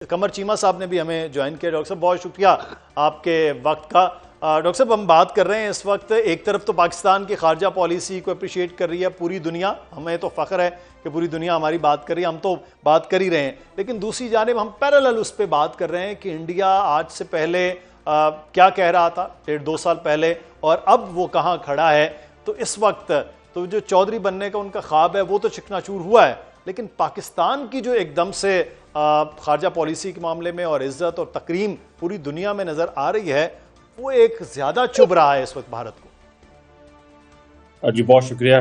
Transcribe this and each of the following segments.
कमर चीमा साहब ने भी हमें ज्वाइन किया। डॉक्टर साहब बहुत शुक्रिया आपके वक्त का। डॉक्टर साहब हम बात कर रहे हैं इस वक्त, एक तरफ तो पाकिस्तान की खारजा पॉलिसी को अप्रिशिएट कर रही है पूरी दुनिया, हमें तो फ़ख्र है कि पूरी दुनिया हमारी बात कर रही है, हम तो बात कर ही रहे हैं, लेकिन दूसरी जानिब हम पैरेलल उस पर बात कर रहे हैं कि इंडिया आज से पहले क्या कह रहा था 1.5-2 साल पहले और अब वो कहाँ खड़ा है। तो इस वक्त तो जो चौधरी बनने का उनका ख्वाब है वो तो चकनाचूर हुआ है, लेकिन पाकिस्तान की जो एकदम से खारजा पॉलिसी के मामले में और इज्जत और तकरीम पूरी दुनिया में नजर आ रही है, वो एक ज्यादा चुभ रहा है इस वक्त भारत को। जी बहुत शुक्रिया।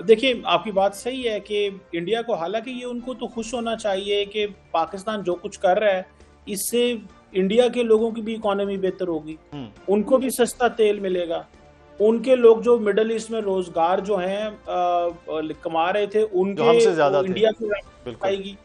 देखिए आपकी बात सही है कि इंडिया को, हालांकि ये उनको तो खुश होना चाहिए कि पाकिस्तान जो कुछ कर रहा है इससे इंडिया के लोगों की भी इकोनॉमी बेहतर होगी, उनको भी सस्ता तेल मिलेगा, उनके लोग जो मिडल ईस्ट में रोजगार जो हैं कमा रहे थे उनके हमसे ज्यादा इंडिया को आएगी।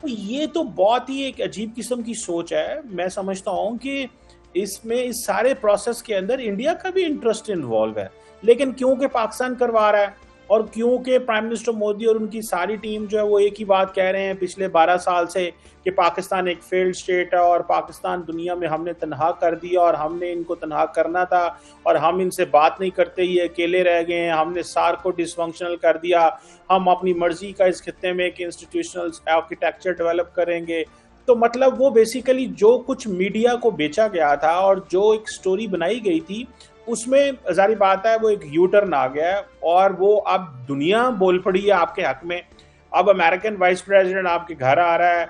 तो ये तो बहुत ही एक अजीब किस्म की सोच है। मैं समझता हूँ कि इसमें इस सारे प्रोसेस के अंदर इंडिया का भी इंटरेस्ट इन्वॉल्व है, लेकिन क्योंकि पाकिस्तान करवा रहा है और क्योंकि प्राइम मिनिस्टर मोदी और उनकी सारी टीम जो है वो एक ही बात कह रहे हैं पिछले 12 साल से कि पाकिस्तान एक फेल्ड स्टेट है और पाकिस्तान दुनिया में हमने तनहा कर दिया और हमने इनको तनहा करना था और हम इनसे बात नहीं करते, ये अकेले रह गए हैं, हमने सार्क को डिसफंक्शनल कर दिया, हम अपनी मर्जी का इस खित्ते में एक इंस्टीट्यूशनल आर्किटेक्चर डेवलप करेंगे। तो मतलब वो बेसिकली जो कुछ मीडिया को बेचा गया था और जो एक स्टोरी बनाई गई थी उसमें जारी बात है वो एक यू टर्न आ गया है और वो अब दुनिया बोल पड़ी है आपके हक में। अब अमेरिकन वाइस प्रेसिडेंट आपके घर आ रहा है,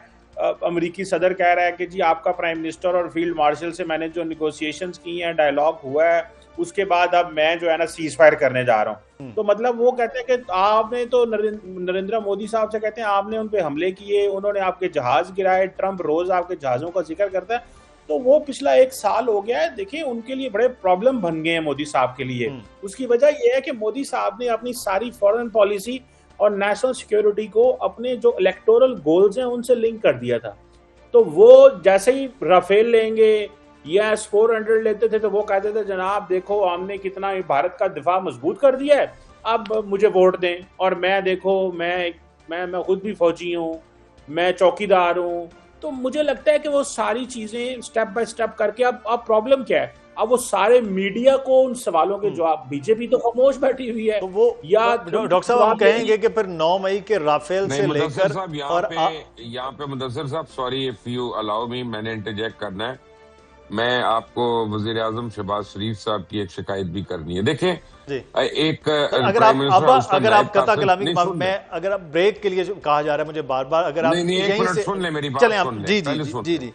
अमेरिकी सदर कह रहा है कि जी आपका प्राइम मिनिस्टर और फील्ड मार्शल से मैंने जो निगोशिएशंस की हैं, डायलॉग हुआ है, उसके बाद अब मैं जो है ना सीज फायर करने जा रहा हूँ। तो मतलब वो कहते हैं कि आपने तो नरेंद्र मोदी साहब से कहते हैं आपने उन पे हमले किए, उन्होंने आपके जहाज गिराए, ट्रंप रोज आपके जहाजों का जिक्र करता है। तो वो पिछला 1 साल हो गया है, देखिए उनके लिए बड़े प्रॉब्लम बन गए हैं मोदी साहब के लिए। उसकी वजह यह है कि मोदी साहब ने अपनी सारी फॉरेन पॉलिसी और नेशनल सिक्योरिटी को अपने जो इलेक्टोरल गोल्स हैं उनसे लिंक कर दिया था। तो वो जैसे ही राफेल लेंगे या S-400 लेते थे तो वो कहते थे जनाब देखो हमने कितना भारत का दिफा मजबूत कर दिया है, अब मुझे वोट दें। और मैं देखो मैं खुद भी फौजी हूँ, मैं चौकीदार हूँ। तो मुझे लगता है कि वो सारी चीजें स्टेप बाय स्टेप करके अब प्रॉब्लम क्या है, अब वो सारे मीडिया को उन सवालों के जवाब, बीजेपी तो खामोश बैठी हुई है। तो वो या डॉक्टर साहब हम कहेंगे कि फिर 9 मई के राफेल से लेकर यहाँ पे मुदस्सिर साहब, sorry if you allow me, मैंने इंटरजेक्ट करना है। मैं आपको वजीर आजम शहबाज शरीफ साहब की एक शिकायत भी करनी है। देखें एक अगर आप कता कलामी में अगर आप ब्रेक के लिए जो कहा जा रहा है मुझे बार बार, अगर आप यहीं से सुन ले मेरी बात, सुन ले पहले जी।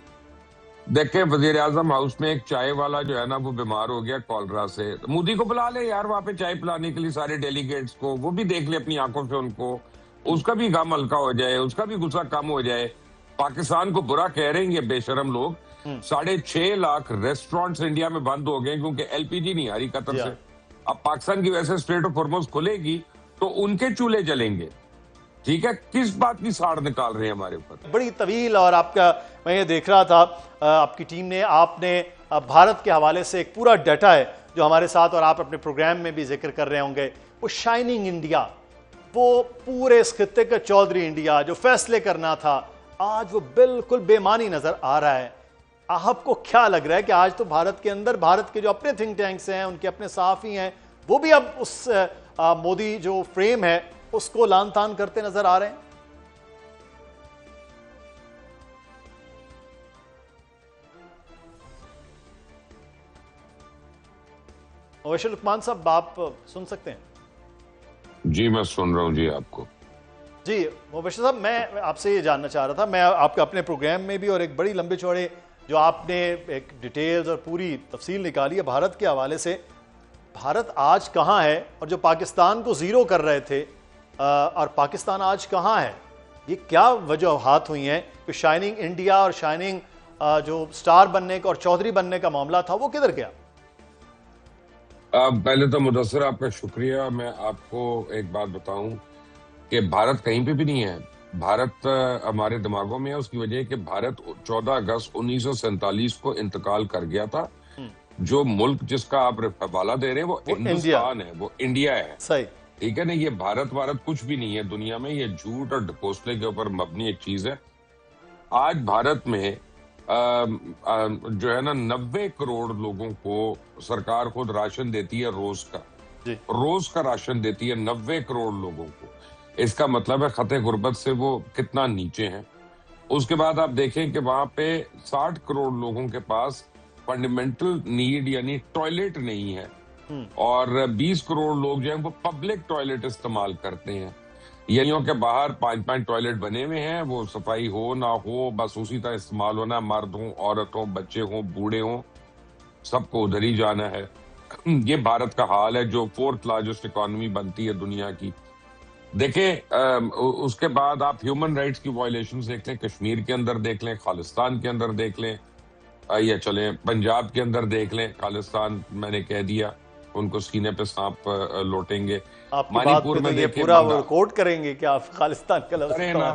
देखें वजीर आजम हाउस में एक चाय वाला जो है ना वो बीमार हो गया कॉलरा से, मोदी को बुला ले यार वहां पे चाय पिलाने के लिए सारे डेलीगेट्स को, वो भी देख ले अपनी आंखों से उनको, उसका भी गम हल्का हो जाए, उसका भी गुस्सा कम हो जाए। पाकिस्तान को बुरा कह रहे हैं ये बेशरम लोग। 6.5 लाख रेस्टोरेंट्स इंडिया में बंद हो गए क्योंकि LPG नहीं आ रही कतर से। अब पाकिस्तान की वजह से स्ट्रेट ऑफ हॉर्मुज़ खुलेगी तो उनके चूल्हे जलेंगे। ठीक है, किस बात की साड़ निकाल रहे हैं हमारे ऊपर। बड़ी तवील और आपका मैं ये देख रहा था आपकी टीम ने, आपने भारत के हवाले से एक पूरा डाटा है जो हमारे साथ और आप अपने प्रोग्राम में भी जिक्र कर रहे होंगे, वो शाइनिंग इंडिया, वो पूरे इस खित्ते का चौधरी इंडिया जो फैसले करना था, आज वो बिल्कुल बेमानी नजर आ रहा है। आपको क्या लग रहा है कि आज तो भारत के अंदर भारत के जो अपने थिंक टैंक्स हैं, उनके अपने सहाफ़ी हैं, वो भी अब उस मोदी जो फ्रेम है उसको लान तान करते नजर आ रहे हैं? मुबश्शिर लुकमान साहब आप सुन सकते हैं? जी मैं सुन रहा हूं जी आपको। जी मुबश्शिर साहब, मैं आपसे ये जानना चाह रहा था, मैं आपके अपने प्रोग्राम में भी और एक बड़ी लंबे चौड़े जो आपने एक डिटेल्स और पूरी तफसील निकाली है भारत के हवाले से, भारत आज कहाँ है और जो पाकिस्तान को ज़ीरो कर रहे थे और पाकिस्तान आज कहाँ है, ये क्या वजूहात हुई हैं कि शाइनिंग इंडिया और शाइनिंग जो स्टार बनने का और चौधरी बनने का मामला था वो किधर गया? पहले तो मुदस्सिर आपका शुक्रिया। मैं आपको एक बात बताऊं कि भारत कहीं पे भी नहीं है, भारत हमारे दिमागों में है। उसकी वजह है कि भारत 14 अगस्त 1947 को इंतकाल कर गया था। जो मुल्क जिसका आप हवाला दे रहे हैं वो हिंदुस्तान है, वो इंडिया है। सही, ठीक है ना, ये भारत कुछ भी नहीं है दुनिया में, ये झूठ और ढकोसले के ऊपर मबनी एक चीज है। आज भारत में जो है ना 90 करोड़ लोगों को सरकार खुद राशन देती है रोज का राशन देती है 90 करोड़ लोगों को। इसका मतलब है खते गुर्बत से वो कितना नीचे हैं। उसके बाद आप देखें कि वहां पे 60 करोड़ लोगों के पास फंडामेंटल नीड यानी टॉयलेट नहीं है, और 20 करोड़ लोग जो हैं वो पब्लिक टॉयलेट इस्तेमाल करते हैं। यानियों के बाहर 5-5 टॉयलेट बने हुए हैं, वो सफाई हो ना हो बस उसी तरह इस्तेमाल होना, मर्द हो, औरत हो, बच्चे हो, बूढ़े हो, सबको उधर ही जाना है। ये भारत का हाल है जो 4th लार्जेस्ट इकोनॉमी बनती है दुनिया की। देखें उसके बाद आप ह्यूमन राइट्स की वायलेशन देख लें, कश्मीर के अंदर देख लें, खालिस्तान के अंदर देख लें, या चले पंजाब के अंदर देख लें। खालिस्तान मैंने कह दिया, उनको सीने पे सांप लौटेंगे। मणिपुर में ये पूरा कोट करेंगे कि आप खालिस्तान का लफ्ज़ करें ना,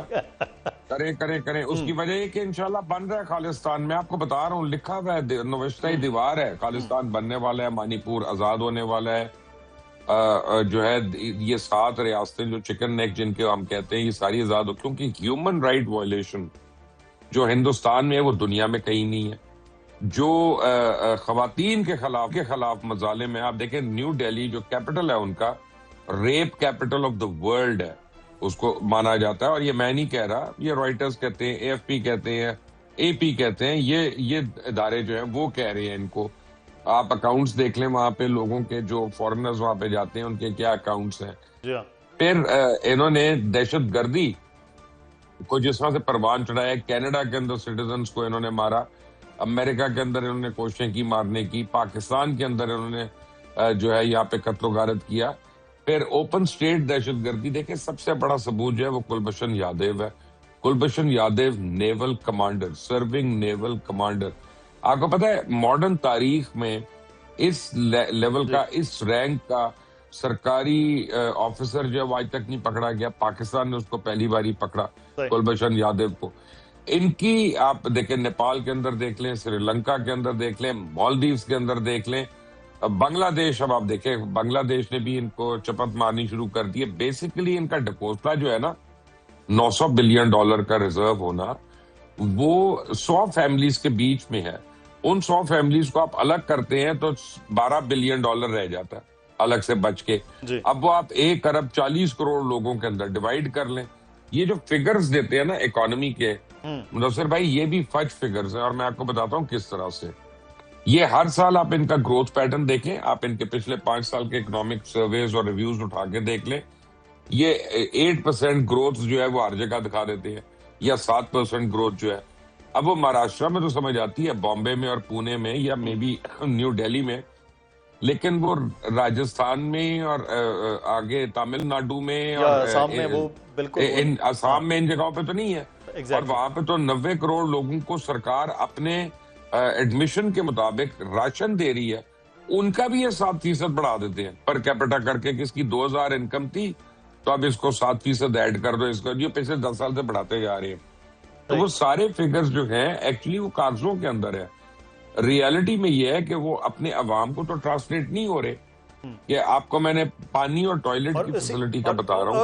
करें। उसकी वजह है कि इंशाल्लाह बन रहा है खालिस्तान। मैं आपको बता रहा हूँ, लिखा हुआ है, नविश्ता दीवार है, खालिस्तान बनने वाला है, मणिपुर आजाद होने वाला है। जो है ये 7 रियासतें जो चिकन नेक जिनके हम कहते हैं, ये सारी आजाद हो, क्योंकि ह्यूमन राइट वायलेशन जो हिंदुस्तान में है वो दुनिया में कहीं नहीं है। जो खवातीन के खिलाफ मजाले में आप देखें, न्यू दिल्ली जो कैपिटल है उनका, rape capital of the world है, उसको माना जाता है। और ये मैं नहीं कह रहा, ये रॉयटर्स कहते हैं, AFP कहते हैं, AP कहते हैं, ये इदारे जो हैं वो कह रहे हैं इनको। आप अकाउंट्स देख लें वहां पे लोगों के, जो फॉरेनर्स वहां पे जाते हैं उनके क्या अकाउंट्स हैं। फिर इन्होंने दहशतगर्दी को जिस तरह से परवान चढ़ाया, कनाडा के अंदर सिटीजन्स को इन्होंने मारा, अमेरिका के अंदर इन्होंने कोशिशें की मारने की, पाकिस्तान के अंदर इन्होंने जो है यहाँ पे कत्ल-ओ-गारत किया। फिर ओपन स्टेट दहशतगर्दी देखे, सबसे बड़ा सबूत जो है वो कुलभूषण यादव है। Kulbhushan Yadav naval commander, serving naval commander. आपको पता है मॉडर्न तारीख में इस लेवल का, इस रैंक का सरकारी ऑफिसर जो है आज तक नहीं पकड़ा गया। पाकिस्तान ने उसको पहली बार ही पकड़ा, कुलभूषण यादव को। इनकी आप देखें, नेपाल के अंदर देख लें, श्रीलंका के अंदर देख लें, मालदीव्स के अंदर देख लें, बांग्लादेश, अब आप देखें बांग्लादेश ने भी इनको चपत मारनी शुरू कर दी है। बेसिकली इनका डिपोजिट जो है ना, $900 बिलियन का रिजर्व होना, वो 100 फैमिलीज के बीच में है। उन 100 फैमिलीज को आप अलग करते हैं तो $12 बिलियन रह जाता है अलग से बच के। अब वो आप 1 अरब 40 करोड़ लोगों के अंदर डिवाइड कर लें। ये जो फिगर्स देते हैं ना इकोनॉमी के, मुदस्सिर भाई, ये भी फज फिगर्स है, और मैं आपको बताता हूँ किस तरह से। ये हर साल आप इनका ग्रोथ पैटर्न देखें, आप इनके पिछले 5 साल के इकोनॉमिक सर्वेज और रिव्यूज उठा के देख लें। ये 8% ग्रोथ जो है वो हर जगह दिखा देते हैं, या 7% ग्रोथ जो है। अब वो महाराष्ट्र में तो समझ आती है, बॉम्बे में और पुणे में, या मे बी न्यू दिल्ली में, लेकिन वो राजस्थान में और आगे तमिलनाडु में और असम में, वो बिल्कुल असम में इन जगहों पे तो नहीं है। और वहां पे तो 90 करोड़ लोगों को सरकार अपने एडमिशन के मुताबिक राशन दे रही है। उनका भी ये 7% बढ़ा देते हैं पर कैपिटा करके, किसकी 2000 इनकम थी तो अब इसको 7% ऐड कर दो, इसको जो पिछले 10 साल से बढ़ाते जा रहे हैं। तो वो सारे फिगर्स जो हैं एक्चुअली वो कागजों के अंदर है। रियलिटी में ये है कि वो अपने अवाम को तो ट्रांसलेट नहीं हो रहे। कि आपको मैंने पानी और टॉयलेट की फैसिलिटी का बता रहा हूँ।